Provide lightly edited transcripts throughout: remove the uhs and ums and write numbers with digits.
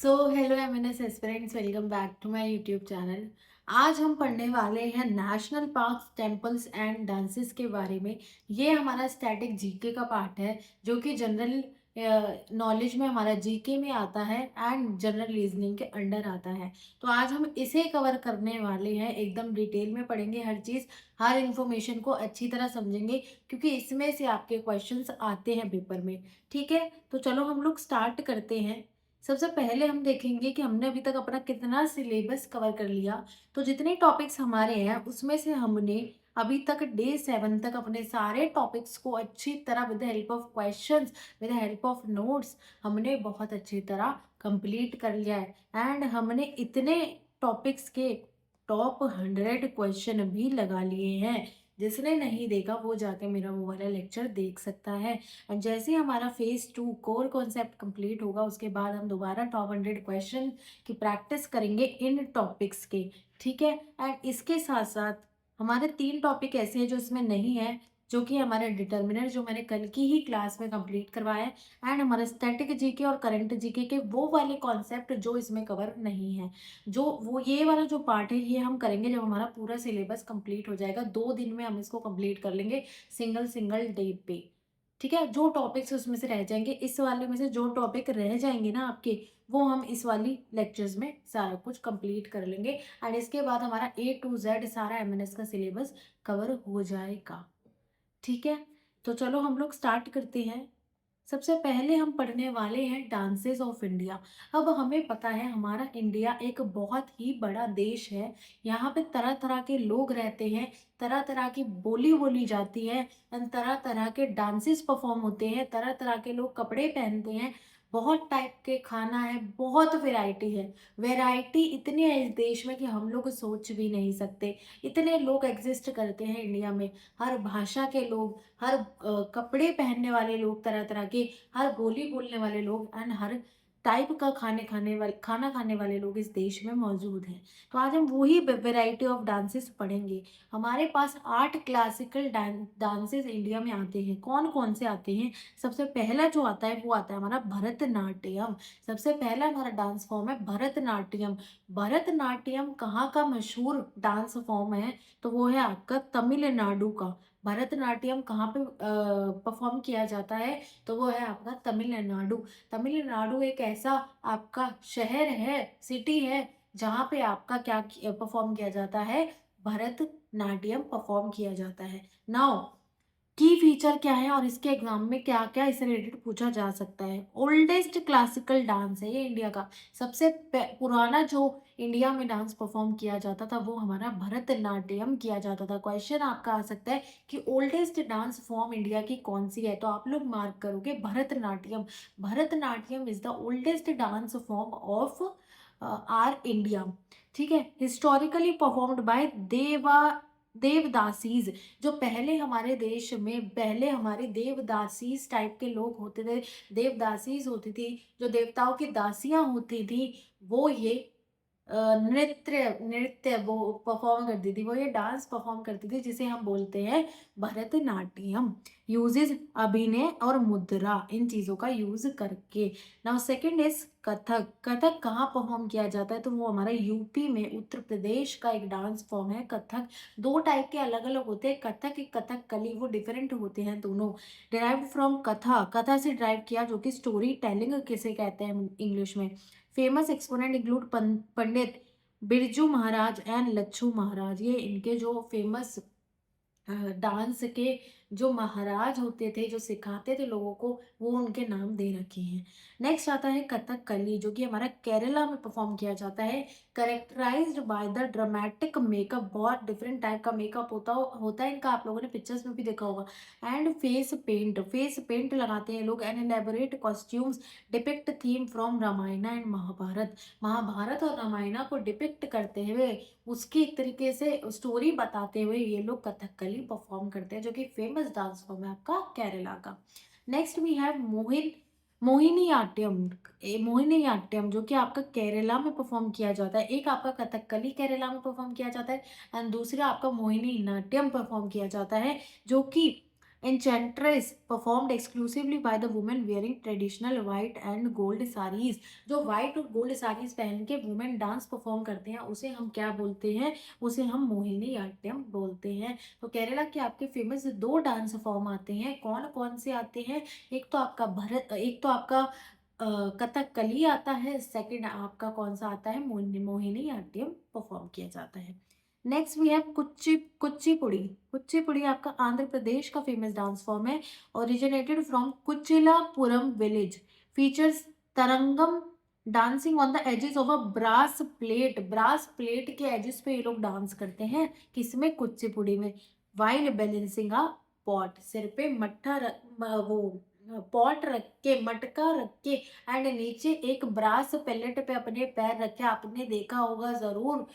So hello MNS aspirants, welcome back to my YouTube channel. आज हम पढ़ने वाले हैं national parks, temples and dances के बारे में। ये हमारा स्टैटिक जीके का पार्ट है जो कि जनरल नॉलेज में हमारा जीके में आता है एंड जनरल रीजनिंग के अंडर आता है। तो आज हम इसे कवर करने वाले हैं, एकदम डिटेल में पढ़ेंगे हर चीज़, हर इन्फॉर्मेशन को अच्छी तरह समझेंगे क्योंकि इसमें से आपके क्वेश्चंस आते हैं पेपर में। ठीक है, तो चलो हम लोग स्टार्ट करते हैं। सबसे पहले हम देखेंगे कि हमने अभी तक अपना कितना सिलेबस कवर कर लिया। तो जितने टॉपिक्स हमारे हैं उसमें से हमने अभी तक डे 7 तक अपने सारे टॉपिक्स को अच्छी तरह with the help of questions, with the help of notes हमने बहुत अच्छी तरह कंप्लीट कर लिया है। एंड हमने इतने टॉपिक्स के टॉप 100 क्वेश्चन भी लगा लिए हैं। जिसने नहीं देखा वो जाके मेरा वो वाला लेक्चर देख सकता है। एंड जैसे ही हमारा फेज़ 2 कोर कॉन्सेप्ट कंप्लीट होगा उसके बाद हम दोबारा टॉप 100 क्वेश्चन की प्रैक्टिस करेंगे इन टॉपिक्स के। ठीक है, एंड इसके साथ साथ हमारे 3 टॉपिक ऐसे हैं जो इसमें नहीं है, जो कि हमारे डिटर्मिनर जो मैंने कल की ही क्लास में कंप्लीट करवाया है, एंड हमारे स्टैटिक जीके और करंट जीके के वो वाले कॉन्सेप्ट जो इसमें कवर नहीं है। जो वो ये वाला जो पार्ट है ये हम करेंगे जब हमारा पूरा सिलेबस कंप्लीट हो जाएगा। 2 दिन में हम इसको कंप्लीट कर लेंगे, सिंगल सिंगल डे पे। ठीक है, जो टॉपिक्स उसमें से रह जाएंगे, इस वाले में से जो टॉपिक रह जाएंगे ना आपके, वो हम इस वाली लेक्चर्स में सारा कुछ कंप्लीट कर लेंगे। एंड इसके बाद हमारा A to Z सारा एमएनएस का सिलेबस कवर हो जाएगा। ठीक है, तो चलो हम लोग स्टार्ट करते हैं। सबसे पहले हम पढ़ने वाले हैं डांसेस ऑफ इंडिया। अब हमें पता है हमारा इंडिया एक बहुत ही बड़ा देश है। यहाँ पे तरह तरह के लोग रहते हैं, तरह तरह की बोली बोली जाती है, एंड तरह तरह के डांसेस परफॉर्म होते हैं, तरह तरह के लोग कपड़े पहनते हैं, बहुत टाइप के खाना है, बहुत वैरायटी है। वैरायटी इतनी है इस देश में कि हम लोग सोच भी नहीं सकते। इतने लोग एग्जिस्ट करते हैं इंडिया में, हर भाषा के लोग, हर कपड़े पहनने वाले लोग तरह तरह के, हर बोली बोलने वाले लोग, एंड हर टाइप का खाना खाने वाले लोग इस देश में मौजूद हैं। तो आज हम वही वैरायटी ऑफ डांसेस पढ़ेंगे। हमारे पास 8 क्लासिकल डांसेस इंडिया में आते हैं। कौन कौन से आते हैं? सबसे पहला जो आता है वो आता है हमारा भरतनाट्यम। सबसे पहला हमारा डांस फॉर्म है भरतनाट्यम। भरतनाट्यम कहाँ का मशहूर डांस फॉर्म है? तो वो है आपका तमिलनाडु का। भरतनाट्यम कहाँ पे परफॉर्म किया जाता है? तो वो है आपका तमिलनाडु। तमिलनाडु एक ऐसा आपका शहर है, सिटी है, जहाँ पे आपका क्या परफॉर्म किया जाता है? भरतनाट्यम परफॉर्म किया जाता है। नाउ की फीचर क्या है और इसके एग्जाम में क्या क्या इससे रिलेटेड पूछा जा सकता है? ओल्डेस्ट क्लासिकल डांस है ये इंडिया का। सबसे पुराना जो इंडिया में डांस परफॉर्म किया जाता था वो हमारा भरतनाट्यम किया जाता था। क्वेश्चन आपका आ सकता है कि ओल्डेस्ट डांस फॉर्म इंडिया की कौन सी है, तो आप लोग मार्क करोगे Bharatanatyam. Bharatanatyam is the oldest dance form of R India. ठीक है, हिस्टोरिकली परफॉर्म्ड बाय देवदासीज। जो पहले हमारे देश में पहले हमारे देवदासीज टाइप के लोग होते थे, देवदासीज होती थी, जो देवताओं की दासियां होती थी, वो ये नृत्य नृत्य वो परफॉर्म करती थी, वो ये डांस परफॉर्म करती थी जिसे हम बोलते हैं भरतनाट्यम। यूजेस अभिनय और मुद्रा, इन चीज़ों का यूज करके। Now second is Kathak. Kathak कहाँ परफॉर्म किया जाता है? तो वो हमारा यूपी में, उत्तर प्रदेश का एक डांस फॉर्म है कथक। 2 टाइप के अलग अलग होते हैं, कथक एक कथकली, वो डिफरेंट होते हैं दोनों। डिराइव्ड फ्रॉम कथा, कथा से ड्राइव किया, जो कि स्टोरी टेलिंग किसे कहते हैं इंग्लिश में। Famous exponent include Pandit Birju Maharaj and Lachhu Maharaj. ये इनके जो फेमस डांस के जो महाराज होते थे, जो सिखाते थे लोगों को, वो उनके नाम दे रखे हैं। नेक्स्ट आता है कथकली, जो कि हमारा केरला में परफॉर्म किया जाता है। Characterised by the dramatic makeup, बहुत डिफरेंट टाइप का मेकअप होता है इनका, आप लोगों ने पिक्चर्स में भी देखा होगा। एंड फेस पेंट लगाते हैं लोग, and elaborate costumes depict theme from Ramayana and Mahabharata. Mahabharata और रामायण को डिपिक्ट करते हुए, उसकी एक तरीके से स्टोरी बताते हुए ये लोग कथकली परफॉर्म करते हैं, जो कि फेमस डांस फॉर्म है आपका केरला का। Next we have Mohiniyattam. Mohiniyattam जो कि आपका केरला में परफॉर्म किया जाता है। एक आपका कथकली केरला में परफॉर्म किया जाता है, एंड दूसरा आपका मोहिनीअट्टम परफॉर्म किया जाता है, जो कि enchantress performed exclusively by the women wearing traditional white and gold saris. जो व्हाइट और गोल्ड साड़ीज पहन के वुमेन डांस परफॉर्म करते हैं उसे हम क्या बोलते हैं, उसे हम मोहिनी अट्टम बोलते हैं। तो केरला के आपके फेमस दो डांस फॉर्म आते हैं, कौन कौन से आते हैं, एक तो आपका भरत, एक तो आपका कथकली आता है, सेकंड आपका कौन सा आता है, मोहिनी अट्टम परफॉर्म किया जाता है। Next we have Kuchipudi. Kuchipudi आपका आंध्र प्रदेश का फेमस डांस फॉर्म है, originated from Kuchilapuram village, features tarangam dancing on the edges of a brass plate. Brass plate के एजेस पे ये लोग डांस करते हैं, किसमें, कुचिपुड़ी में। वाइल बैलेंसिंग अ पॉट, सिर पे वो पॉट रख के, मटका रख के, एंड नीचे एक ब्रास पेलेट पे अपने पैर रखे, आपने देखा होगा जरूर।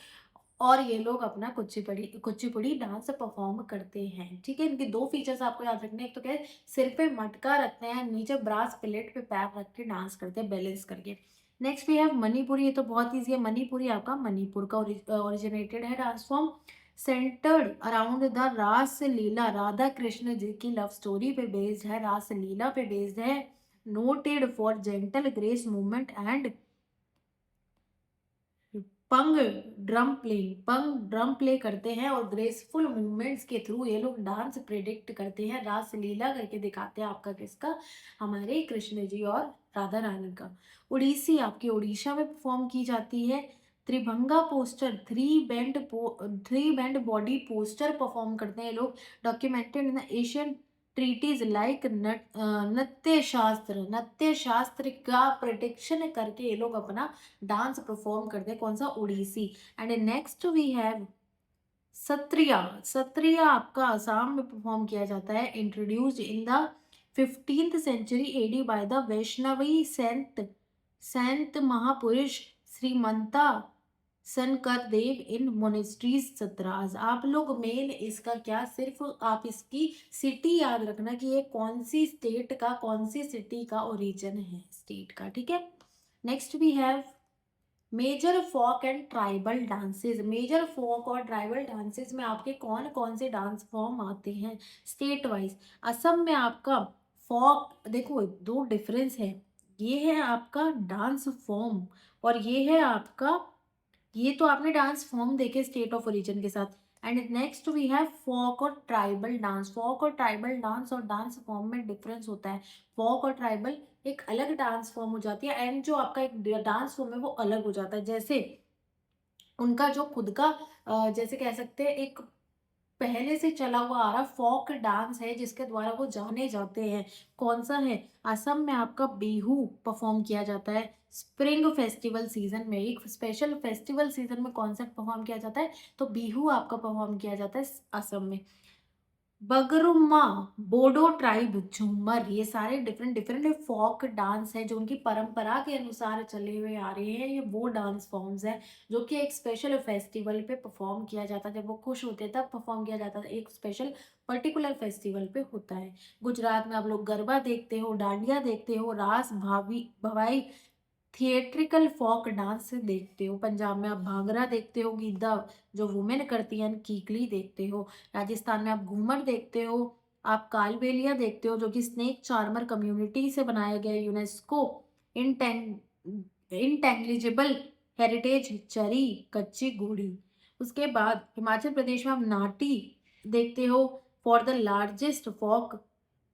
और ये लोग अपना कुचिपुड़ी डांस परफॉर्म करते हैं। ठीक है, इनके दो फीचर्स आपको याद रखने हैं, एक तो क्या है, सिर पे मटका रखते हैं, नीचे ब्रास प्लेट पे पैर रख के डांस करते हैं बैलेंस करके। नेक्स्ट वी हैव मणिपुरी, ये तो बहुत ईजी है। मणिपुरी आपका मणिपुर का ओरिजिनेटेड है dance form, centred around the रास लीला, राधा कृष्ण जी की लव स्टोरी पे बेस्ड है, रास लीला पे बेस्ड है। Noted for gentle grace movement and पंग पंग ड्रम प्ले करते हैं और ग्रेसफुल मूवमेंट्स के थ्रू ये लोग डांस प्रेडिक्ट करते हैं, रास लीला करके दिखाते हैं आपका किसका, हमारे कृष्ण जी और राधा रानी का। उड़ीसी आपकी उड़ीसा में परफॉर्म की जाती है। Tribhanga posture, three bend body posture perform करते हैं लोग, documented in Asian treatise like Nritya Shastra का प्रिडिक्शन करके ये लोग अपना डांस परफॉर्म करते हैं, कौन सा, Odissi. And next we have Sattriya. Sattriya आपका असम में परफॉर्म किया जाता है, introduced in the 15th century AD by the Vaishnavi sant Mahapurush Srimanta Shankar Dev in monasteries सतराज। आप लोग मेन इसका क्या, सिर्फ आप इसकी सिटी याद रखना कि ये कौन सी स्टेट का, कौन सी सिटी का ओरिजिन है स्टेट का। ठीक है, next we have major folk and tribal dances. Major folk और ट्राइबल डांसेस में आपके कौन कौन से डांस फॉर्म आते हैं स्टेट वाइज। असम में आपका फोक, देखो दो डिफरेंस है, ये है आपका डांस फॉर्म और ये है आपका, ये तो आपने डांस फॉर्म देखे स्टेट ऑफ ओरिजिन के साथ। एंड नेक्स्ट वी हैव फोक और ट्राइबल डांस। फोक और ट्राइबल डांस और डांस फॉर्म में डिफरेंस होता है, फोक और ट्राइबल एक अलग डांस फॉर्म हो जाती है एंड जो आपका एक डांस फॉर्म है वो अलग हो जाता है। जैसे उनका जो खुद का जैसे कह सकते हैं एक पहले से चला हुआ आ रहा फोक डांस है जिसके द्वारा वो जाने जाते हैं, कौन सा है, असम में आपका बिहू परफॉर्म किया जाता है स्प्रिंग फेस्टिवल सीजन में। एक स्पेशल फेस्टिवल सीजन में कॉन्सर्ट परफॉर्म किया जाता है, तो बिहू आपका परफॉर्म किया जाता है असम में। बगरुम्मा, बोडो ट्राइब, झूमर, ये सारे डिफरेंट डिफरेंट फोक डांस है जो उनकी परंपरा के अनुसार चले हुए आ रहे हैं। ये वो डांस फॉर्म्स हैं जो कि एक स्पेशल फेस्टिवल पे परफॉर्म किया जाता है, जब वो खुश होते हैं तब परफॉर्म किया जाता है, एक स्पेशल पर्टिकुलर फेस्टिवल पे होता है। गुजरात में आप लोग गरबा देखते हो, डांडिया देखते हो, रास भावी भवाई थिएट्रिकल फोक डांस देखते हो। पंजाब में आप भांगड़ा देखते हो, गिद्दा जो वुमेन करती हैं, कीकली देखते हो। राजस्थान में आप घूमर देखते हो, आप कालबेलिया देखते हो जो कि स्नेक चार्मर कम्युनिटी से बनाया गया यूनेस्को इंटेंगिबल हेरिटेज चरी कच्ची घोड़ी। उसके बाद हिमाचल प्रदेश में आप नाटी देखते हो for the largest folk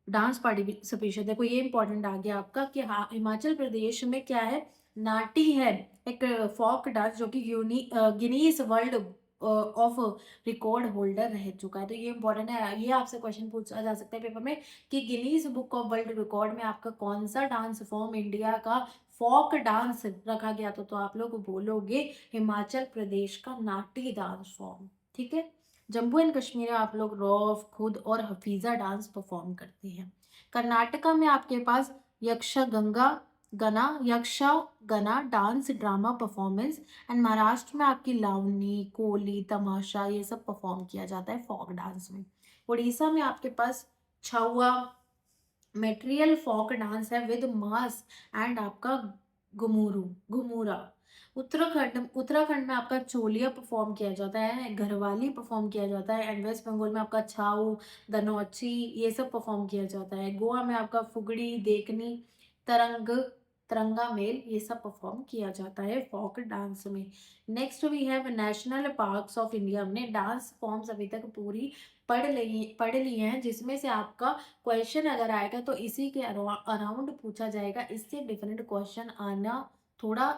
dance participation. देखो ये इंपॉर्टेंट आ गया आपका कि हाँ हिमाचल प्रदेश में क्या है, नाटी है, एक फोक डांस जो कि Guinness world of record holder रह चुका है। तो ये इंपॉर्टेंट है, ये आपसे क्वेश्चन पूछा जा सकता है पेपर में कि Guinness book of world record में आपका कौन सा डांस फॉर्म इंडिया का फोक डांस रखा गया, तो आप लोग बोलोगे हिमाचल प्रदेश का नाटी डांस फॉर्म। ठीक है, जम्मू एंड कश्मीर में आप लोग रौफ खुद और हफीजा डांस परफॉर्म करते हैं। कर्नाटका में आपके पास यक्षा गना dance drama performance. And Maharashtra में आपकी लावनी, कोली, तमाशा, ये सब परफॉर्म किया जाता है फोक डांस में। उड़ीसा में आपके पास छावा मेटेरियल फोक डांस है विद मास एंड आपका घुमुरु, घुमुरा। उत्तराखंड उत्तराखंड में आपका चोलिया परफॉर्म किया जाता है, घरवाली परफॉर्म किया जाता है एंड वेस्ट बंगाल में आपका छाऊ, धनौची ये सब परफॉर्म किया जाता है। गोवा में आपका फुगड़ी, देखनी, तरंग तरंगा मेल ये सब परफॉर्म किया जाता है फोक डांस में। Next we have national parks of India. हमने डांस फॉर्म्स अभी तक पूरी पढ़ ली हैं, जिसमें से आपका क्वेश्चन अगर आएगा तो इसी के अराउंड पूछा जाएगा। इससे डिफरेंट क्वेश्चन आना थोड़ा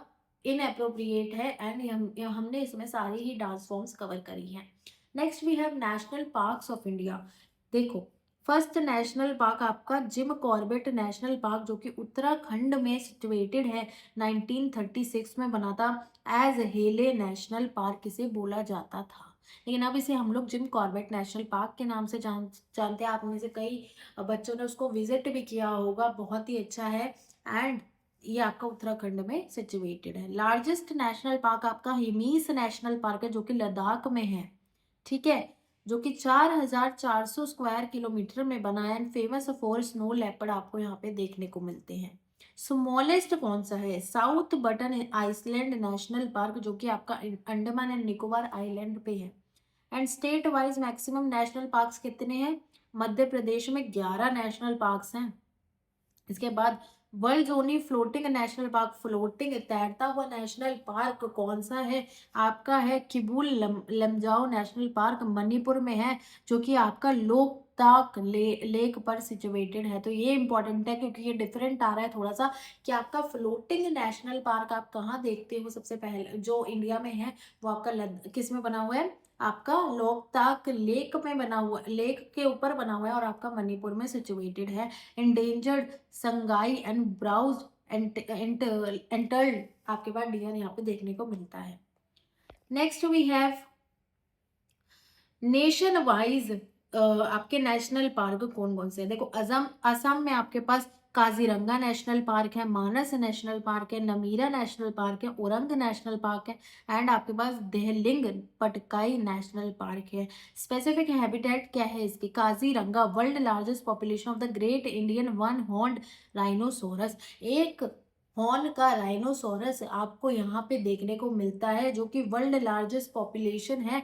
इनअप्रोप्रिएट है एंड हमने इसमें सारी ही डांस फॉर्म्स कवर करी हैं। Next we have national parks of India. देखो, फर्स्ट नेशनल पार्क आपका जिम कॉर्बेट नेशनल पार्क, जो कि उत्तराखंड में सिचुएटेड है, 1936 में बना था। एज हेले नेशनल पार्क इसे बोला जाता था, लेकिन अब इसे हम लोग जिम कॉर्बेट नेशनल पार्क के नाम से जानते हैं। आप में से कई बच्चों ने उसको विजिट भी किया होगा, बहुत ही अच्छा है एंड ये आपका उत्तराखंड में सिचुएटेड है। लार्जेस्ट नेशनल पार्क आपका हिमीस नेशनल पार्क है, जो कि लद्दाख में है, ठीक है, जो कि 4400 स्क्वायर किलोमीटर में बना है and famous for snow leopard आपको यहाँ पे देखने को मिलते हैं। स्मॉलेस्ट कौन सा है? South Button Island national park, जो कि आपका अंडमान एंड निकोबार आइलैंड पे है। And state wise maximum national parks कितने हैं? मध्य प्रदेश में 11 नेशनल पार्क्स हैं। इसके बाद world only floating national park, floating तैरता हुआ नेशनल पार्क कौन सा है? आपका है किबुल लमजाओ नेशनल पार्क, मणिपुर में है, जो कि आपका लोकताक लेक पर सिचुएटेड है। तो ये इंपॉर्टेंट है क्योंकि ये डिफरेंट आ रहा है थोड़ा सा कि आपका फ्लोटिंग नेशनल पार्क आप कहाँ देखते हो? सबसे पहले जो इंडिया में है वो आपका किस में बना हुआ है? आपका लोकताक लेक में बना हुआ, लेक के ऊपर बना हुआ है और आपका मणिपुर में सिचुएटेड है। Endangered Sangai and brow antlered आपके पास डियर यहाँ पे देखने को मिलता है। Next we have nation wise आपके नेशनल पार्क कौन कौन से हैं? देखो, असम असम में आपके पास काजीरंगा नेशनल पार्क है, मानस नेशनल पार्क है, नमीरा नेशनल पार्क है, औरंग नेशनल पार्क है एंड आपके पास देहलिंग पटकाई नेशनल पार्क है। स्पेसिफिक हैबिटेट क्या है इसकी? Kaziranga world largest population of the great Indian one horned rhinoceros. एक हॉर्न का राइनोसोरस आपको यहाँ पे देखने को मिलता है, जो कि वर्ल्ड लार्जेस्ट पॉपुलेशन है।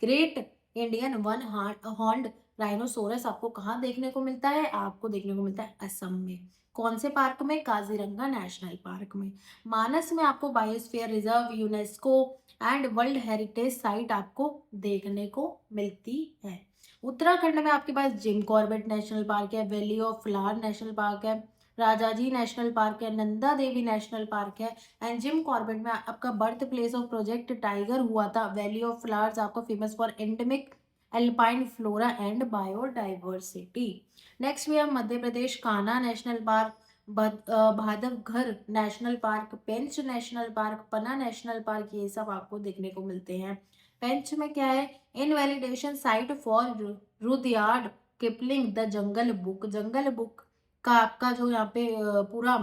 Great Indian one horned rhinoceros आपको कहाँ देखने को मिलता है? आपको देखने को मिलता है असम में। कौन से पार्क में? काजीरंगा नेशनल पार्क में। मानस में आपको biosphere reserve, UNESCO and world heritage site आपको देखने को मिलती है। उत्तराखंड में आपके पास जिम कॉर्बेट नेशनल पार्क है, valley of flower national park है, राजाजी नेशनल पार्क है, नंदा देवी नेशनल पार्क है एंड जिम कॉर्बेट में आपका birth place of project tiger हुआ था। वैली ऑफ फ्लावर्स आपको famous for endemic alpine flora and biodiversity. Next भी हम Madhya Pradesh Kanha national park, भादवघर national park, पेंच नेशनल पार्क, पन्ना नेशनल पार्क ये सब आपको देखने को मिलते हैं। पेंच में क्या है? Invalidation site for Rudyard Kipling the Jungle Book का आपका जो यहाँ पे पूरा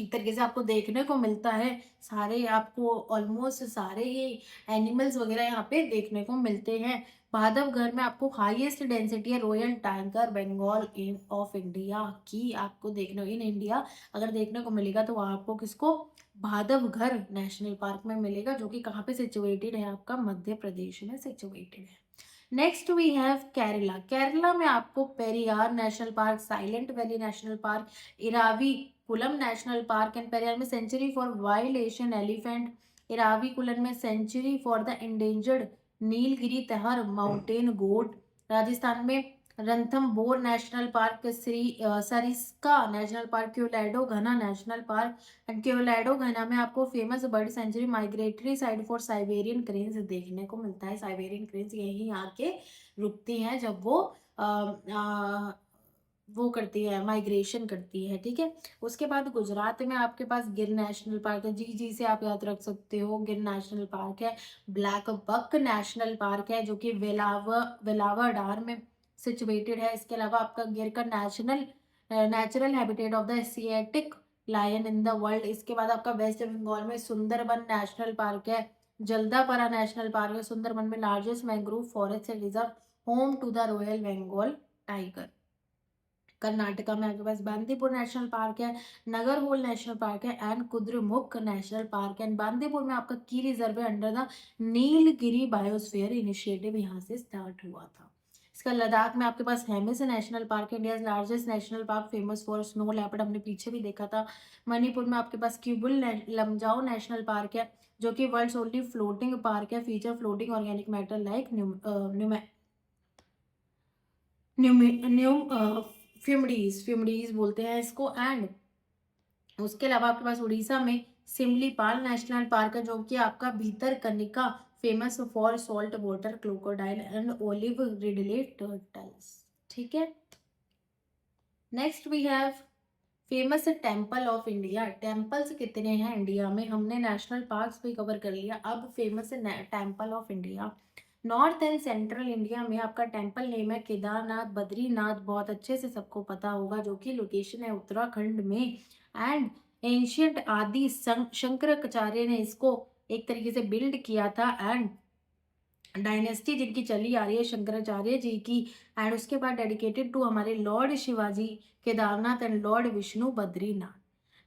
एक तरीके से आपको देखने को मिलता है। सारे आपको ऑलमोस्ट सारे ही एनिमल्स वगैरह यहाँ पे देखने को मिलते हैं। बांधवगढ़ में आपको हाईएस्ट डेंसिटी है royal tiger Bengal in of India की आपको देखने इन इंडिया अगर देखने को मिलेगा तो आपको किसको? बांधवगढ़ नेशनल पार्क में मिलेगा, जो कि कहाँ पे सिचुएटेड है? आपका मध्य प्रदेश में सिचुएटेड है। Next we have Kerala. Kerala में आपको Periyar National Park, Silent Valley National Park, Eravikulam National Park and Periyar में sanctuary for wild Asian elephant, Eravikulam में sanctuary for the endangered Nilgiri tahr mountain goat, Rajasthan में Ranthambore National Park, Sariska National Park, Keoladeo Ghana National Park and Keoladeo Ghana में आपको famous bird sanctuary migratory site for Siberian cranes देखने को मिलता है। Siberian cranes यहीं आके रुकती हैं जब वो करती है, माइग्रेशन करती है, ठीक है। उसके बाद गुजरात में आपके पास गिर नेशनल पार्क है, जी जी से आप याद रख सकते हो, गिर नेशनल पार्क है। ब्लैक बक नेशनल पार्क है जो कि वेलावडार में सिचुएटेड है। इसके अलावा आपका गिर का natural habitat of the Asiatic lion in the world. इसके बाद आपका वेस्ट बंगाल में सुंदरबन नेशनल पार्क है, जल्दापरा नेशनल पार्क है। सुंदरबन में largest mangrove forest reserve, home to the royal Bengal tiger. Karnataka में आपके पास बांदीपुर नेशनल पार्क है, नागरहोल नेशनल पार्क है एंड कुद्रेमुख नेशनल पार्क है। एंड बांदीपुर में आपका की रिजर्व है under the Nilgiri biosphere initiative, यहाँ से स्टार्ट हुआ था। इसका लद्दाख में आपके पास हेमिस नेशनल पार्क है, India largest national park, famous for snow leopard, हमने पीछे भी देखा था। मणिपुर में आपके पास क्यूबुल लमजाओ नेशनल पार्क है, जो कि वर्ल्ड्स ओनली फ्लोटिंग पार्क है, feature floating organic matter like phumdis बोलते हैं इसको। एंड उसके अलावा आपके पास उड़ीसा में सिमलीपाल नेशनल पार्क है, जो कि आपका Bhitarkanika, famous for salt water crocodile and olive ridley turtles. ठीक है, next we have famous temple of India. Temples कितने हैं इंडिया में, हमने नेशनल पार्क्स भी कवर कर लिया, अब famous temple of India. North and central India में आपका टेम्पल नेम है केदारनाथ, बद्रीनाथ, बहुत अच्छे से सबको पता होगा, जो कि लोकेशन है उत्तराखंड में। एंड एंशियंट आदि शंकराचार्य ने इसको एक तरीके से बिल्ड किया था, एंड डायनेस्टी जिनकी चली आ रही है शंकराचार्य जी की। एंड उसके बाद डेडिकेटेड टू हमारे lord Shivaji Kedarnath and lord Vishnu Badrinath.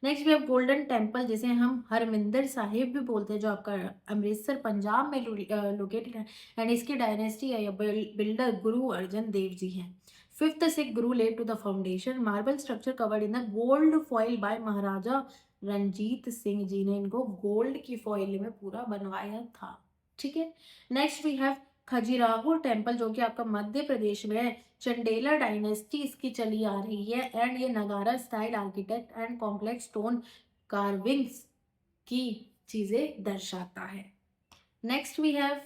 Next we have golden temple, जिसे हम हरमिंदर साहिब भी बोलते हैं, जो आपका अमृतसर पंजाब में लोकेटेड है। एंड इसकी डायनेस्टी है, बिल्डर गुरु अर्जन देव जी हैं। Fifth Sikh guru led to the foundation, marble structure covered in the gold foil by Maharaja Ranjit Singh ji ने इनको गोल्ड की फॉइल में पूरा बनवाया था। ठीक है, next we have Khajuraho temple, जो कि आपका मध्य प्रदेश में है। चंडेला डायनेस्टी इसकी चली आ रही है, एंड ये Nagara style architect and complex stone carvings की चीजें दर्शाता है। Next we have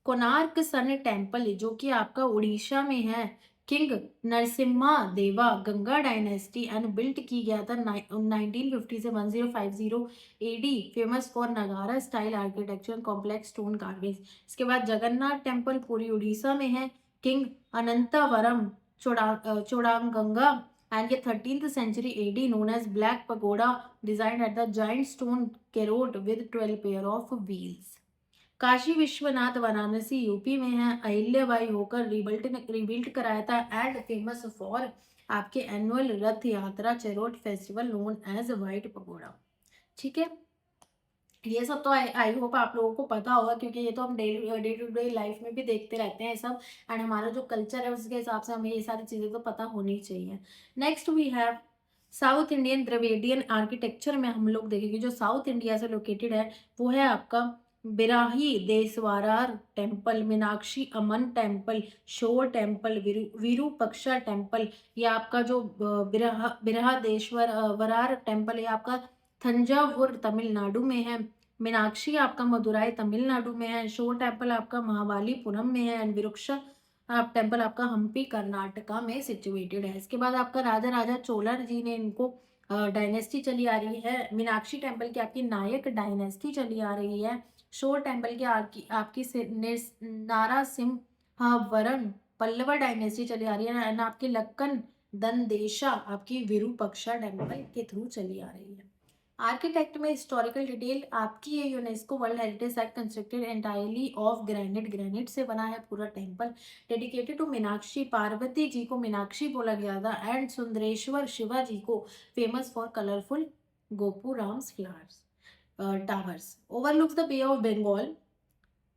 Konark sun temple, जो कि आपका उड़ीसा में है। किंग नरसिम्हा देवा गंगा डायनेस्टी एंड बिल्ट की गया था 1950 से 1050 एडी, फेमस फॉर नगारा style architecture complex stone carvings. इसके बाद जगन्नाथ टेम्पल पूरी उड़ीसा में है। किंग अनंतावरम चोड़ागंगा एंड ये 13th century AD, known as Black Pagoda, designed at the giant stone chariot with 12 pair of wheels. Kashi Vishwanath Varanasi UP में है, अहिल्याबाई होकर रिबिल्ट कराया था, एंड फेमस फॉर आपके annual Rath Yatra chariot festival known as White Pagoda. ठीक है, ये सब तो आई होप आप लोगों को पता होगा, क्योंकि ये तो हम डे टू डे लाइफ में भी देखते रहते हैं सब। एंड हमारा जो कल्चर है उसके हिसाब से हमें ये सारी चीज़ें तो पता होनी चाहिए। Next we have South Indian Dravidian architecture में हम लोग देखेंगे, जो साउथ इंडिया से लोकेटेड है वो है आपका Brihadeeswarar temple, Meenakshi Amman temple, Shore Temple, Virupaksha temple. ये आपका जो बिरहादेश्वर वरार टेम्पल है आपका थंजावुर तमिलनाडु में है। मीनाक्षी आपका मदुराई तमिलनाडु में है। शोर टेम्पल आपका महाबलीपुरम में है। एंड विरुक्षा आप टेम्पल आपका हम्पी कर्नाटका में सिचुएटेड है। इसके बाद आपका राजा राजा चोलर जी ने इनको डायनेस्टी चली आ रही है। मीनाक्षी टेम्पल की आपकी नायक डायनेस्टी चली आ रही है। शोर टेम्पल की आपकी नारासिम्हावरम पल्लवा डायनेस्टी चली आ रही है। एंड आपकी लक्कन दंदेशा आपकी विरूपक्षा टेम्पल के थ्रू चली आ रही है। आर्किटेक्ट में हिस्टोरिकल डिटेल आपकी ये UNESCO world heritage site constructed entirely of granite से बना है पूरा temple. Dedicated to Meenakshi, Parvati ji को मीनाक्षी बोला गया था, एंड सुंदरेश्वर शिवा जी को, famous for colourful gopurams flowers towers. Overlooks the Bay of Bengal,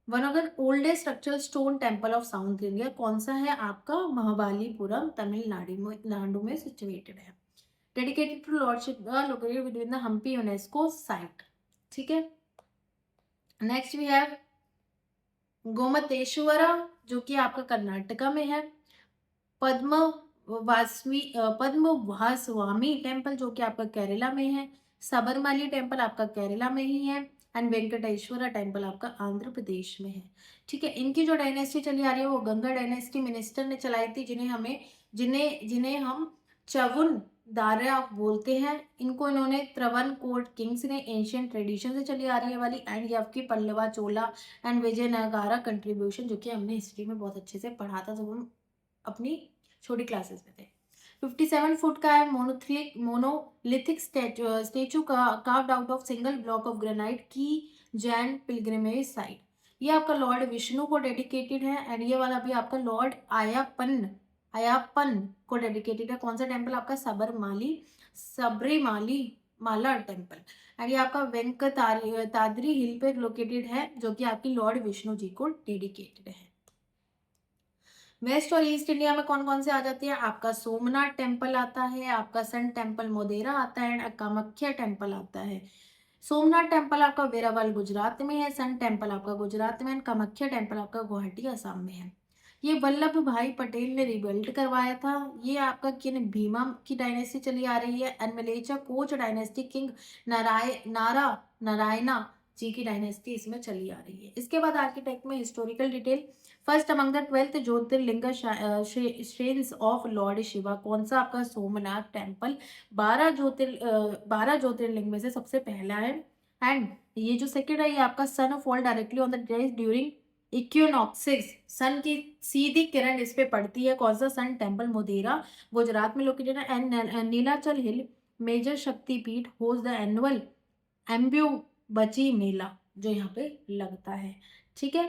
one of the oldest structural stone temple of South India. कौन सा है आपका, महाबलीपुरम तमिलनाडु में सिचुएटेड है। Dedicated to lordship located within the Hampi UNESCO site. ठीक है, नेक्स्ट वी हैव गोमतेश्वरा, जो कि आपका कर्नाटका में है। पद्मवास्वामी टेम्पल, जो कि आपका केरला में है। सबरमली टेम्पल आपका केरला में ही है। एंड वेंकटेश्वरा टेम्पल आपका आंध्र प्रदेश में है। ठीक है, इनकी जो डायनेस्टी चली आ रही है वो गंगा डायनेस्टी मिनिस्टर ने चलाई थी, जिन्हें हम चवुन दारा बोलते हैं। इनको इन्होंने त्रवन कोर्ट किंग्स ने एंशियंट ट्रेडिशन से चली आ रही है वाली। एंड ये आपकी पल्लवा चोला एंड विजयनगारा कंट्रीब्यूशन, जो कि हमने हिस्ट्री में बहुत अच्छे से पढ़ा था जब हम अपनी छोटी क्लासेस में थे। 57 फुट का है monolithic statue carved out of single block of granite की जैन पिलग्रिमेज साइट। ये आपका लॉर्ड विष्णु को डेडिकेटेड है। एंड ये वाला भी आपका लॉर्ड आयापन अयप्पन को डेडिकेटेड है। कौन सा टेम्पल आपका? सबरीमाली माला टेम्पल। एंड ये आपका वेंकटाद्रि हिल पे लोकेटेड है, जो कि आपकी लॉर्ड विष्णु जी को डेडिकेटेड है। वेस्ट और ईस्ट इंडिया में कौन कौन से आ जाती है? आपका सोमनाथ टेम्पल आता है, आपका सन टेम्पल मोदेरा आता है, एंड कामाख्या टेम्पल आता है। सोमनाथ टेम्पल आपका वेरावल गुजरात में है, सन टेम्पल आपका गुजरात में, एंड कामाख्या टेम्पल आपका गुवाहाटी असम में है। ये वल्लभ भाई पटेल ने रिबिल्ड करवाया था। ये आपका किन भीमा की डायनेस्टी चली आ रही है, and Mlechchha Koch dynasty king Narayana ji की डायनेस्टी इसमें चली आ रही है। इसके बाद आर्किटेक्ट में historical detail. First among the 12th jyotirlinga shrines of Lord Shiva. कौन सा? आपका सोमनाथ टेम्पल 12 ज्योतिर्लिंग में से सबसे पहला है। एंड ये जो सेकेंड है, ये आपका sun fall directly on the days during equinoxes. Sun की सीधी किरण इस पे पड़ती है। कौन सा? सन टेम्पल मोदेरा गुजरात में लोकेटेड है। एंड नीलाचल हिल मेजर शक्तिपीठ होस्ट द एनुअल एम्ब्यू बची मेला, जो यहाँ पे लगता है। ठीक है,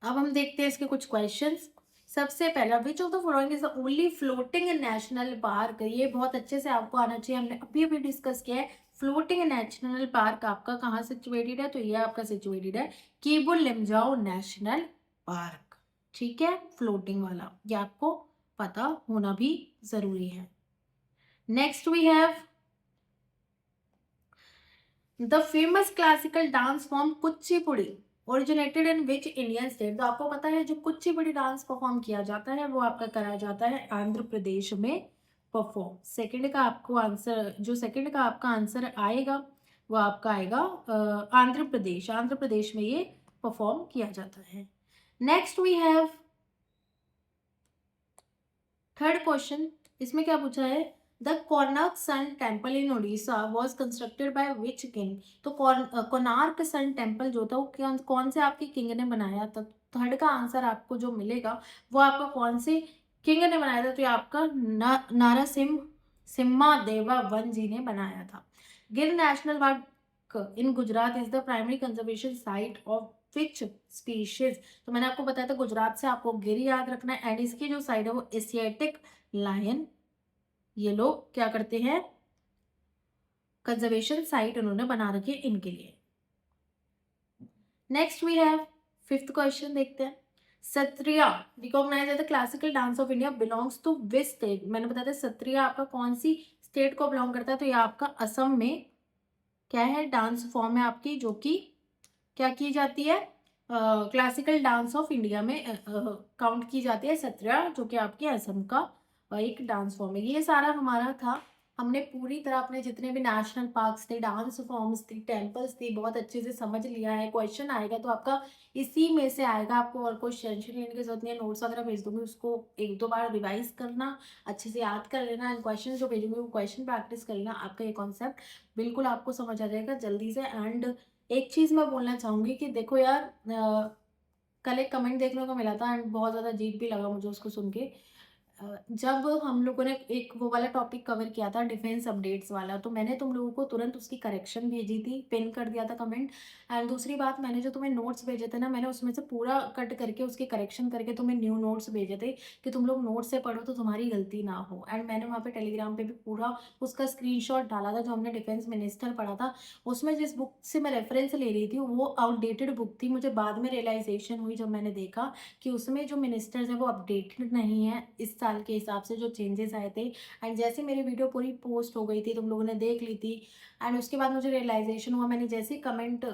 अब हम देखते हैं इसके कुछ क्वेश्चंस। सबसे पहला, which of the following is the only floating national park? ये बहुत अच्छे से आपको आना चाहिए, हमने अभी अभी डिस्कस किया है। फ्लोटिंग नेशनल पार्क आपका कहाँ सिचुएटेड है? तो ये आपका सिचुएटेड है केबुल लिमजाओ नेशनल पार्क। ठीक है, फ्लोटिंग वाला ये आपको पता होना भी जरूरी है। Next we have the famous classical dance form Kuchipudi originated in which Indian state? तो आपको पता है जो कुचिपुड़ी डांस परफॉर्म किया जाता है वो आपका कराया जाता है आंध्र प्रदेश में परफॉर्म। सेकंड का आपको आंसर, जो सेकंड का आपका आंसर आएगा वो आपका आएगा आंध्र प्रदेश में ये परफॉर्म किया जाता है। Next we have third question. इसमें क्या पूछा है? The Konark sun temple in Orissa was constructed by which king? तो कोणार्क सन टेम्पल जो था वो कौन से आपके किंग ने बनाया था? थर्ड का आंसर आपको जो मिलेगा वो आपका कौन से किंग ने बनाया था? तो ये आपका नारसिम्हा सिम्हा देवा वन जी ने बनाया था। गिर national park in Gujarat is the primary conservation site of which species? तो मैंने आपको बताया था गुजरात से आपको गिर याद रखना है, एंड इसकी जो साइड है वो एशियाटिक लायन, ये लोग क्या करते हैं? कंजर्वेशन साइट उन्होंने बना रखी है इनके लिए। Next we have fifth question, देखते हैं। Sattriya recognise as the classical dance of India belongs to which state? मैंने बताया था सत्रिया आपका कौन सी स्टेट को बिलोंग करता है? तो ये आपका असम में क्या है? डांस फॉर्म है आपकी, जो कि क्या की जाती है? क्लासिकल डांस ऑफ इंडिया में काउंट की जाती है सत्रिया, जो कि आपके असम का एक डांस फॉर्म है। ये सारा हमारा था, हमने पूरी तरह अपने जितने भी नेशनल पार्क्स थे, डांस फॉर्म्स थी, टेम्पल्स थी, बहुत अच्छे से समझ लिया है। क्वेश्चन आएगा तो आपका इसी में से आएगा, आपको और कोई टेंशन लेने की जरूरत नहीं है। नोट्स वगैरह भेज दूंगी, उसको एक दो बार रिवाइज करना, अच्छे से याद कर लेना, एंड क्वेश्चन जो भेजूंगी वो क्वेश्चन प्रैक्टिस कर लेना। आपका ये कॉन्सेप्ट बिल्कुल आपको समझ आ जाएगा जल्दी से। एंड एक चीज़ मैं बोलना चाहूँगी कि देखो यार, कल एक कमेंट देखने को मिला था एंड बहुत ज़्यादा अजीब भी लगा मुझे उसको सुन के। जब हम लोगों ने एक वो वाला टॉपिक कवर किया था डिफेंस अपडेट्स वाला, तो मैंने तुम लोगों को तुरंत उसकी करेक्शन भेजी थी, पिन कर दिया था कमेंट। एंड दूसरी बात, मैंने जो तुम्हें नोट्स भेजे थे ना, मैंने उसमें से पूरा कट करके उसकी करेक्शन करके तुम्हें न्यू नोट्स भेजे थे कि तुम लोग नोट से पढ़ो तो तुम्हारी गलती ना हो। एंड मैंने वहाँ पे टेलीग्राम पे भी पूरा उसका स्क्रीनशॉट डाला था, जो हमने डिफेंस मिनिस्टर पढ़ा था। उसमें जिस बुक से मैं रेफरेंस ले रही थी वो आउटडेटेड बुक थी। मुझे बाद में रियलाइजेशन हुई जब मैंने देखा कि उसमें जो मिनिस्टर्स हैं वो अपडेटेड नहीं है इस साल के हिसाब से, जो चेंजेस आए थे। एंड जैसे मेरी वीडियो पूरी पोस्ट हो गई थी, तुम लोगों ने देख ली थी, एंड उसके बाद मुझे रियलाइजेशन हुआ, मैंने जैसे कमेंट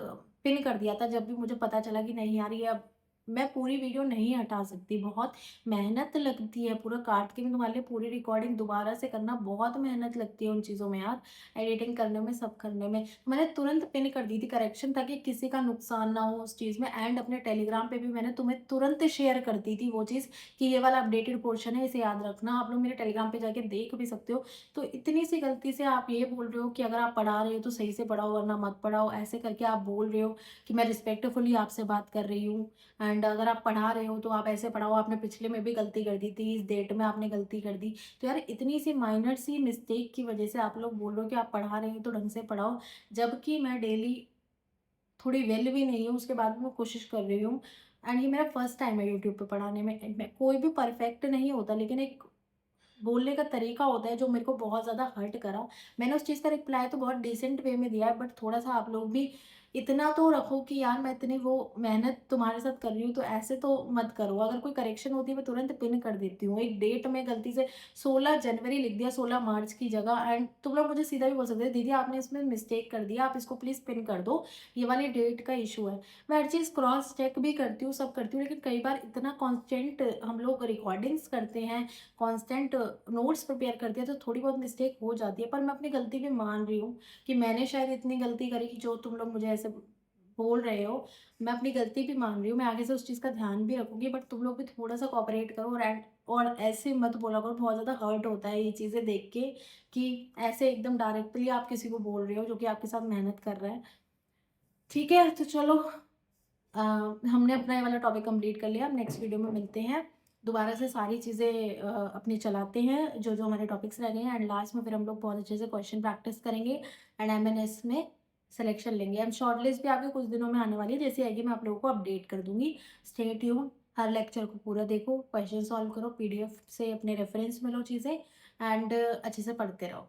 पिन कर दिया था, जब भी मुझे पता चला कि नहीं यार ये अब मैं पूरी वीडियो नहीं हटा सकती, बहुत मेहनत लगती है, पूरा काट के भी तुम्हारे लिए पूरी रिकॉर्डिंग दोबारा से करना, बहुत मेहनत लगती है उन चीज़ों में यार, एडिटिंग करने में, सब करने में। तो मैंने तुरंत पिन कर दी थी करेक्शन, ताकि किसी का नुकसान ना हो उस चीज़ में। एंड अपने टेलीग्राम पे भी मैंने तुम्हें तुरंत शेयर कर दी थी वो चीज़ कि ये वाला अपडेटेड पोर्शन है, इसे याद रखना। आप लोग मेरे टेलीग्राम पे जाके देख भी सकते हो। तो इतनी सी गलती से आप ये बोल रहे हो कि अगर आप पढ़ा रहे हो तो सही से पढ़ाओ वरना मत पढ़ाओ, ऐसे करके आप बोल रहे हो कि मैं रिस्पेक्टफुली आपसे बात कर रही हूँ। एंड अगर आप पढ़ा रहे हो तो आप ऐसे पढ़ाओ, आपने पिछले में भी गलती कर दी थी, इस डेट में आपने गलती कर दी। तो यार इतनी सी माइनर सी मिस्टेक की वजह से आप लोग बोल रहे हो कि आप पढ़ा रहे हो तो ढंग से पढ़ाओ, जबकि मैं डेली थोड़ी वेल भी नहीं हूँ, उसके बाद भी मैं कोशिश कर रही हूँ एंड ये मेरा फर्स्ट टाइम है यूट्यूब पे पढ़ाने में। कोई भी परफेक्ट नहीं होता, लेकिन एक बोलने का तरीका होता है जो मेरे को बहुत ज़्यादा हर्ट करा। मैंने उस चीज़ का रिप्लाई तो बहुत डिसेंट वे में दिया है, बट थोड़ा-सा आप लोग भी इतना तो रखो कि यार मैं इतनी वो मेहनत तुम्हारे साथ कर रही हूँ, तो ऐसे तो मत करो। अगर कोई करेक्शन होती है मैं तुरंत पिन कर देती हूँ। एक डेट में गलती से 16 जनवरी लिख दिया 16 मार्च की जगह, एंड तुम लोग मुझे सीधा भी बोल सकते हैं, दीदी आपने इसमें मिस्टेक कर दिया, आप इसको प्लीज़ पिन कर दो, ये वाली डेट का इश्यू है। मैं हर चीज़ क्रॉस चेक भी करती हूँ, सब करती हूँ, लेकिन कई बार इतना कॉन्स्टेंट हम लोग रिकॉर्डिंग्स करते हैं, कांस्टेंट नोट्स प्रिपेयर करती है, तो थोड़ी बहुत मिस्टेक हो जाती है। पर मैं अपनी गलती भी मान रही हूँ कि मैंने शायद इतनी गलती करी कि जो तुम लोग मुझे ऐसे बोल रहे हो, मैं अपनी गलती भी मान रही हूँ। मैं आगे से उस चीज़ का ध्यान भी रखूँगी, बट तुम लोग भी थोड़ा-सा कोऑपरेट करो और ऐसे मत बोला करो। बहुत ज़्यादा हर्ट होता है ये चीज़ें देख के कि ऐसे एकदम डायरेक्टली आप किसी को बोल रहे हो जो कि आपके साथ मेहनत कर रहा है। ठीक है, तो चलो हमने अपना ये वाला टॉपिक कंप्लीट कर लिया। अब नेक्स्ट वीडियो में मिलते हैं। दोबारा से सारी चीज़ें अपनी चलाते हैं, जो-जो हमारे टॉपिक्स रह गए हैं, एंड लास्ट में फिर हम लोग बहुत अच्छे से क्वेश्चन प्रैक्टिस करेंगे एंड एमएनएस में सिलेक्शन लेंगे। एंड शॉर्टलिस्ट भी आपके कुछ दिनों में आने वाली है। जैसे आएगी मैं आप लोगों को अपडेट कर दूँगी। स्टे ट्यून्ड, हर लेक्चर को पूरा देखो, क्वेश्चन सॉल्व करो, पीडीएफ से अपने रेफरेंस में लो चीज़ें, एंड अच्छे से पढ़ते रहो।